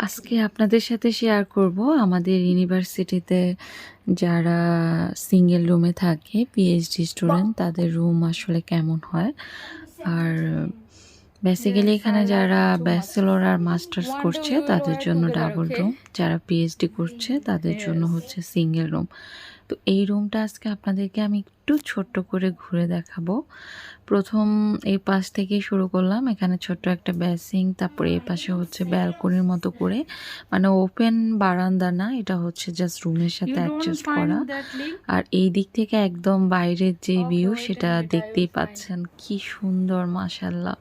আজকে আপনাদের সাথে শেয়ার করব আমাদের ইউনিভার্সিটিতে যারা সিঙ্গেল রুমে থাকে পিএইচডি স্টুডেন্ট তাদের রুম আসলে কেমন হয়। আর বেসিক্যালি এখানে যারা ব্যাচেলর আর মাস্টার্স করছে তাদের জন্য ডাবল রুম, যারা পিএইচডি করছে তাদের জন্য হচ্ছে সিঙ্গেল রুম। তো এই রুমটা আজকে আপনাদেরকে আমি একটু ছোট্ট করে ঘুরে দেখাবো। প্রথম এই পাশ থেকেই শুরু করলাম। এখানে ছোট্ট একটা বেসিং, তারপরে এই পাশে হচ্ছে ব্যালকনির মতো করে, মানে ওপেন বারান্দা না, এটা হচ্ছে জাস্ট রুমের সাথে অ্যাডজাস্ট করা। আর এই দিক থেকে একদম বাইরের যে ভিউ সেটা দেখতেই পাচ্ছেন, কি সুন্দর মাশাআল্লাহ।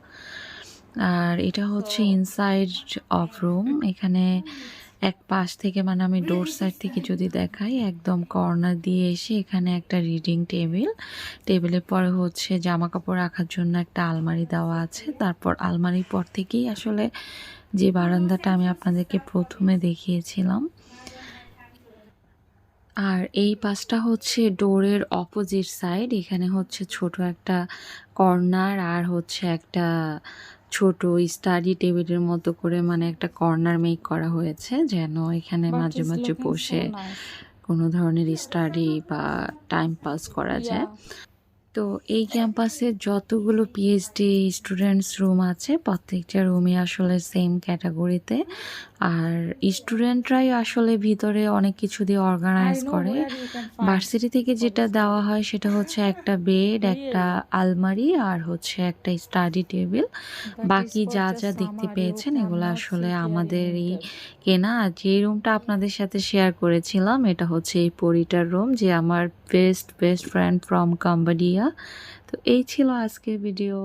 আর এটা হচ্ছে ইনসাইড অফ রুম। এখানে এক পাশ থেকে, মানে আমি ডোর সাইড থেকে যদি দেখাই, একদম কর্নার দিয়ে এসে এখানে একটা রিডিং টেবিলের পরে হচ্ছে জামা কাপড় রাখার জন্য একটা আলমারি দেওয়া আছে। তারপর আলমারির পর থেকেই আসলে যে বারান্দাটা আমি আপনাদেরকে প্রথমে দেখিয়েছিলাম। আর এই পাশটা হচ্ছে ডোরের অপোজিট সাইড। এখানে হচ্ছে ছোট একটা কর্নার আর হচ্ছে একটা ছোট স্টাডি টেবিলের মতো করে, মানে একটা কর্নার মেক করা হয়েছে যেন এখানে মাঝে মাঝে বসে কোনো ধরনের স্টাডি বা টাইম পাস করা যায়। তো এই ক্যাম্পাসে যতগুলো পিএইচডি স্টুডেন্টস রুম আছে প্রত্যেকটা রুমই আসলে সেম ক্যাটাগরিতে। আর স্টুডেন্টরাই আসলে ভিতরে অনেক কিছু দিয়ে অর্গানাইজ করে। ভার্সিটি থেকে যেটা দেওয়া হয় সেটা হচ্ছে একটা বেড, একটা আলমারি আর হচ্ছে একটা স্টাডি টেবিল। বাকি যা যা দেখতে পেয়েছেন এগুলো আসলে আমাদেরই কেনা। আর যে রুমটা আপনাদের সাথে শেয়ার করেছিলাম এটা হচ্ছে এই পরিটার রুম, যে আমার বেস্ট ফ্রেন্ড ফ্রম কাম্বোডিয়া। তো এই ছিল আজকের ভিডিও।